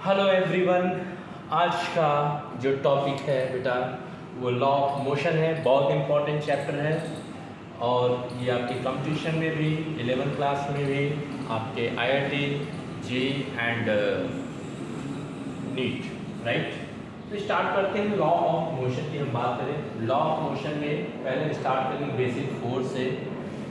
Hello everyone. आज का जो टॉपिक है बेटा वो लॉ ऑफ मोशन है। बहुत इम्पोर्टेंट चैप्टर है और ये आपके कंपटीशन में भी 11th क्लास में भी आपके IIT JEE and NEET, right. तो स्टार्ट करते हैं लॉ ऑफ मोशन की हम बात करें। लॉ ऑफ मोशन में पहले स्टार्ट करेंगे बेसिक फोर्स से,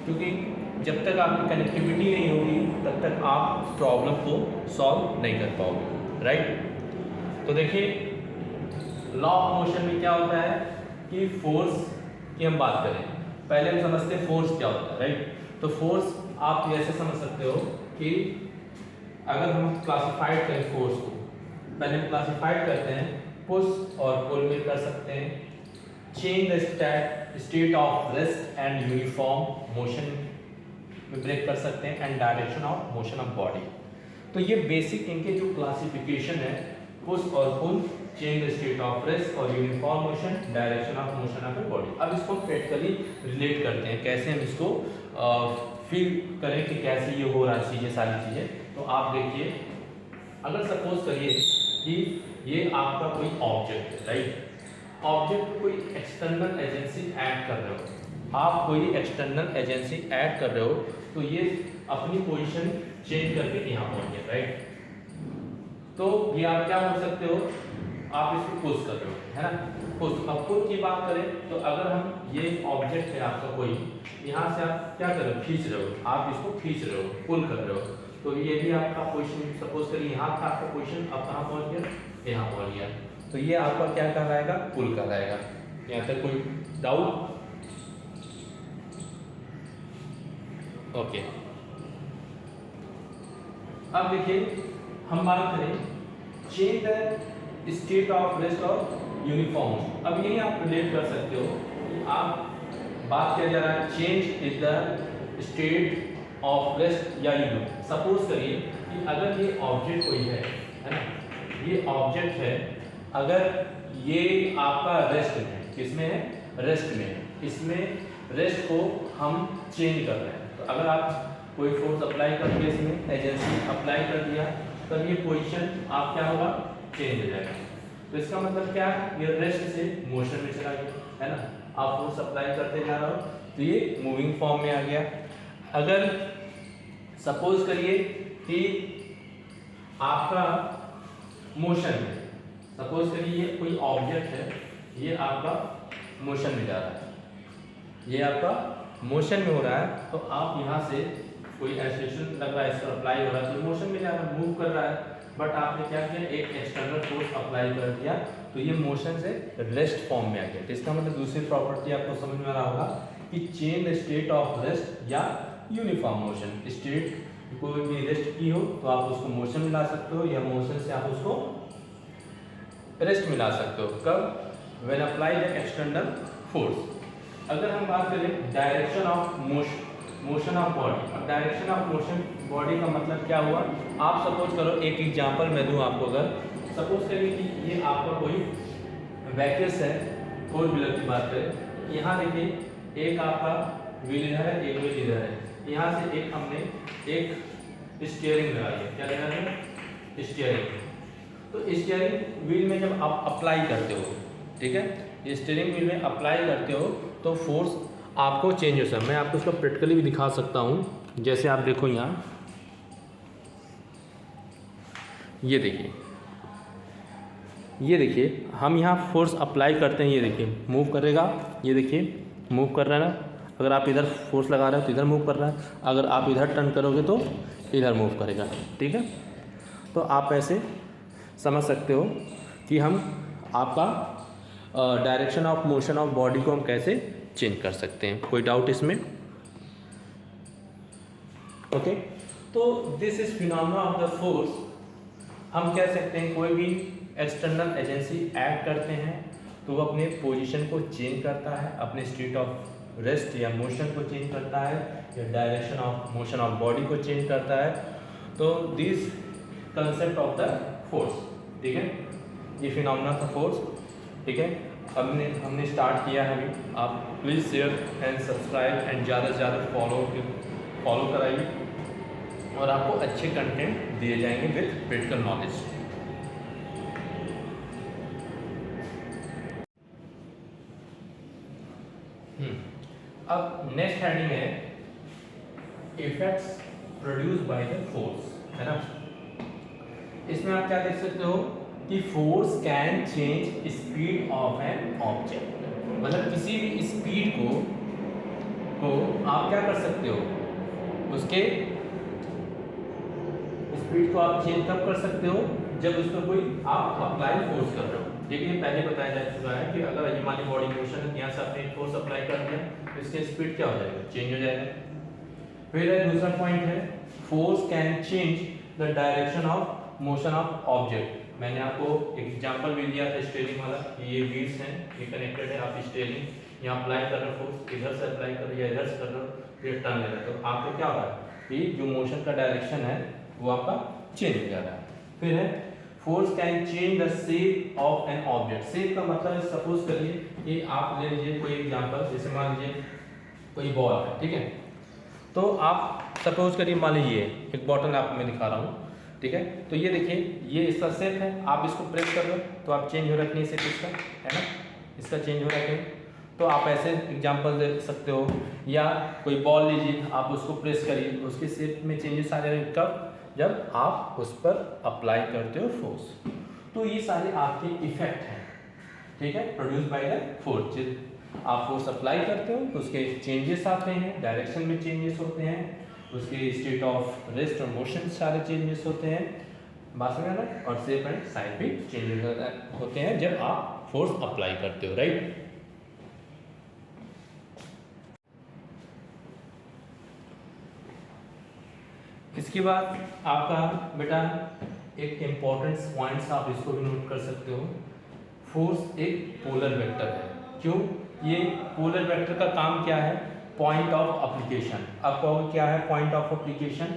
क्योंकि जब तक आपकी कनेक्टिविटी नहीं होगी तब तक आप प्रॉब्लम को सॉल्व नहीं कर पाओगे, राइट। तो देखिए लॉ ऑफ मोशन में क्या होता है कि फोर्स की हम बात करें, पहले हम समझते हैं फोर्स क्या होता है, राइट। तो फोर्स आप ऐसे समझ सकते हो कि अगर हम क्लासिफाइड करें फोर्स को, पहले हम क्लासिफाइड करते हैं पुश और पुल में कर सकते हैं, change the state of rest and uniform motion में ब्रेक कर सकते हैं, and direction of motion of body. तो ये बेसिक इनके जो क्लासिफिकेशन है, पुश और pull, change the state of rest और uniform motion, direction of motion of body. अब इसको प्रैक्टिकली रिलेट करते हैं, कैसे हम इसको फील करें कि कैसे ये हो रहा है चीज़ें, सारी चीज़ें। तो आप देखिए, अगर सपोज करिए कि ये आपका कोई ऑब्जेक्ट है, राइट। ऑब्जेक्ट कोई एक्सटर्नल एजेंसी ऐड कर रहे हो, आप कोई एक्सटर्नल एजेंसी ऐड कर रहे हो, तो ये अपनी पोजीशन चेंज करके यहाँ पहुँच गया, राइट। तो ये आप क्या कर सकते हो, आप इसको पुश कर रहे हो, है ना। पुश। अब पुल की बात करें तो अगर हम ये ऑब्जेक्ट है आपका कोई, यहाँ से आप क्या कर रहे हो, खींच रहे हो, आप इसको खींच रहे हो, पुल कर रहे हो। तो ये भी आपका पोजीशन, सपोज करिए यहाँ था आपका पोजीशन, अब कहाँ पहुँच गया, यहाँ पहुँच गया। तो ये आपका क्या कहलाएगा, पुल कहलाएगा। यहाँ तक कोई डाउट? ओके। अब देखिए हम बात करें change the state of rest और यूनिफॉर्म। अब यही आप रिलेट कर सकते हो कि आप बात किया जा रहा है change is the state of rest या यूनिफॉर्म। सपोज करिए कि अगर ये ऑब्जेक्ट कोई है ना, ये ऑब्जेक्ट है, अगर ये आपका रेस्ट में है, किसमें है, रेस्ट में है, इसमें रेस्ट को हम चेंज कर रहे हैं। तो अगर आप कोई फोर्स अप्लाई करके इसमें एजेंसी अप्लाई कर दिया, तब ये पोजीशन आप क्या होगा, चेंज हो जाएगा। तो इसका मतलब क्या है, ये रेस्ट से मोशन में चला गया, है ना। आप फोर्स अप्लाई करते जा रहे हो तो ये मूविंग फॉर्म में आ गया। अगर सपोज करिए कि आपका मोशन में, सपोज करिए ये कोई ऑब्जेक्ट है, ये आपका मोशन में जा रहा है, ये आपका मोशन में हो रहा है, तो आप यहाँ से कोई एक्सेलरेशन लग रहा है, इसका अप्लाई हो रहा है, तो मोशन में जा रहा है, मूव कर रहा है। बट आपने क्या किया, एक एक्सटर्नल फोर्स अप्लाई कर दिया, तो ये मोशन से रेस्ट फॉर्म में आ गया। तो इसका मतलब दूसरी प्रॉपर्टी आपको समझ में आ रहा होगा कि change the state of rest या यूनिफॉर्म मोशन। स्टेट कोई भी रेस्ट की हो तो आप उसको मोशन में ला सकते हो, या मोशन से आप उसको रेस्ट में ला सकते हो। कब, when apply the external force. अगर हम बात करें direction of motion of body, अब डायरेक्शन ऑफ मोशन बॉडी का मतलब क्या हुआ, आप सपोज करो, एक एग्जांपल मैं दूं आपको। अगर सपोज करिए कि ये आपका कोई वैक्यूस है, फोर व्हीलर की बात करें, यहाँ देखिए एक आपका व्हील इधर है, एक व्हील इधर है, यहाँ से एक हमने एक स्टीयरिंग लगा दिया, क्या लगा दिया, स्टीयरिंग। तो स्टीयरिंग व्हील में जब आप अप्लाई करते हो, ठीक है, स्टीयरिंग व्हील में अप्लाई करते हो तो फोर्स आपको चेंज हो सकता है। मैं आपको इसको प्रैक्टिकली भी दिखा सकता हूँ। जैसे आप देखो यहाँ, ये देखिए, ये देखिए हम यहाँ फोर्स अप्लाई करते हैं, ये देखिए मूव करेगा, ये देखिए मूव कर रहा है ना। अगर आप इधर फोर्स लगा रहे हो तो इधर मूव कर रहा है, अगर आप इधर टर्न करोगे तो इधर मूव करेगा, ठीक है। तो आप ऐसे समझ सकते हो कि हम आपका direction of motion of body को हम कैसे चेंज कर सकते हैं। कोई डाउट इसमें? ओके। तो this is phenomena of the force. हम कह सकते हैं कोई भी एक्सटर्नल एजेंसी ऐड करते हैं तो वो अपने पोजीशन को चेंज करता है, अपने स्टेट ऑफ रेस्ट या मोशन को चेंज करता है, या direction of motion of body को चेंज करता है। तो this concept of the force, ठीक है, ये फिनोमेना था फोर्स, ठीक है। हमने स्टार्ट किया है अभी। आप please share and subscribe and ज़्यादा से ज़्यादा फॉलो कराइए, और आपको अच्छे कंटेंट दिए जाएंगे with practical knowledge. Next heading है effects produce by the force, है ना। इसमें आप क्या देख सकते हो कि force can change speed of an object, मतलब किसी भी स्पीड को आप क्या कर सकते हो, उसके स्पीड को आप चेंज कब कर सकते हो, जब उसमें कोई आप अप्लाई फोर्स कर रहे हो। देखिए पहले बताया जा चुका है कि अगर हमारी बॉडी मोशन है, यहाँ से आपने फोर्स अप्लाई कर दिया तो इसके स्पीड क्या हो जाएगा, चेंज हो जाएगा। फिर है दूसरा पॉइंट है force can change the direction of motion of object. मैंने आपको एग्जांपल भी दिया था स्टीयरिंग वाला, ये व्हील्स हैं, ये कनेक्टेड है, आप स्टीयरिंग यहाँ अप्लाई कर रहे हो फोर्स, इधर से अप्लाई कर रहे हो या इधर से कर रहे हो, फिर टर्न ले रहे हो, तो आपको क्या हो रहा है कि जो मोशन का डायरेक्शन है वो आपका चेंज हो जा रहा है। फिर है force can change the shape of an object. Shape का मतलब है सपोज करिए कि आप ले लीजिए कोई एग्जांपल, जैसे मान लीजिए कोई बॉल है, ठीक है, तो आप सपोज करिए मान लीजिए एक बॉटल आपको मैं दिखा रहा हूँ, ठीक है, तो ये देखिए ये इसका शेप है, आप इसको प्रेस कर लो तो आप चेंज हो रहा है शेप इसका, है ना, इसका चेंज हो रहा है। तो आप ऐसे एग्जांपल दे सकते हो, या कोई बॉल लीजिए आप उसको प्रेस करिए उसके शेप में चेंजेस आ जाएंगे, कब, जब आप उस पर अप्लाई करते हो फोर्स। तो ये सारे आपके इफेक्ट हैं, ठीक है, प्रोड्यूस बाय द फोर्स। आप फोर्स अप्लाई करते हो तो उसके चेंजेस आते हैं, डायरेक्शन में चेंजेस होते हैं, उसके स्टेट ऑफ रेस्ट और मोशन सारे चेंजेस होते हैं, बात में ना, और शेप एंड साइज भी चेंजेस होते हैं जब आप फोर्स अप्लाई करते हो, राइट। इसके बाद आपका बेटा एक इम्पॉर्टेंट पॉइंट्स आप इसको भी नोट कर सकते हो, फोर्स एक पोलर वेक्टर है। क्यों, ये पोलर वेक्टर का काम क्या है, पॉइंट ऑफ एप्लीकेशन। आप कहोगे क्या है पॉइंट ऑफ एप्लीकेशन,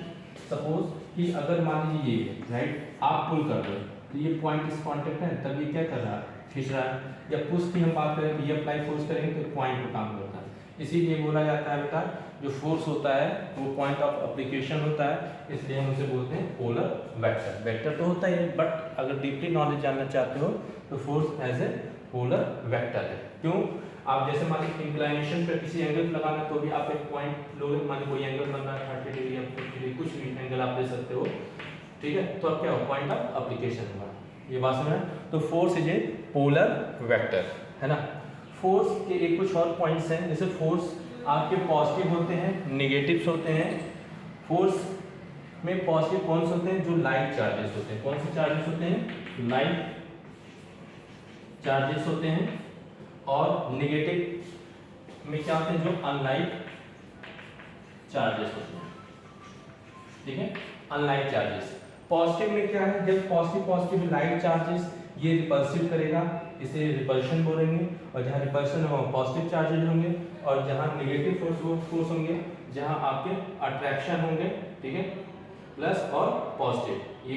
सपोज कि अगर मान लीजिए ये राइट आप पुल कर रहे हो तो ये पॉइंट इस कॉन्टेक्ट है, तब ये क्या कर रहा है, खींच रहा है। या पुश की हम बात करें तो ये अप्लाई फोर्स करेंगे तो पॉइंट पर काम करता है, इसीलिए बोला जाता है बेटा जो फोर्स होता है वो पॉइंट ऑफ एप्लीकेशन होता है, इसलिए हम उसे बोलते हैं पोलर वेक्टर। वेक्टर तो होता ही है, बट अगर डीपली नॉलेज जानना चाहते हो तो force as a polar vector है। क्यों, आप जैसे मान लीजिए इंक्लाइनेशन पे किसी एंगल लगाना तो भी आप एक पॉइंट लोगे, मान लीजिए कोई एंगल बन रहा है 30 डिग्री या 50 डिग्री, कुछ भी एंगल आप ले सकते हो, ठीक है, तो अब क्या हो, पॉइंट ऑफ एप्लीकेशन हुआ, ये बात समझ में। तो force is a polar vector, है ना। फोर्स के एक कुछ और पॉइंट्स हैं, जैसे फोर्स आपके पॉजिटिव होते हैं, नेगेटिव्स होते हैं। फोर्स में पॉजिटिव कौन से होते हैं, जो लाइट चार्जेस होते हैं। कौन से चार्जेस होते हैं, लाइट चार्जेस होते हैं। और नेगेटिव में क्या होते हैं, जो अनलाइट चार्जेस होते हैं, ठीक है, अनलाइट चार्जेस। पॉजिटिव में क्या है, जब पॉजिटिव लाइट चार्जेस ये रिपल्सिव करेगा, इसे रिपल्शन बोलेंगे, और जहाँ रिपल्शन हो पॉजिटिव चार्जेस होंगे, और जहाँ नेगेटिव फोर्स होंगे जहाँ आपके अट्रैक्शन होंगे, ठीक है, प्लस और पॉजिटिव। ये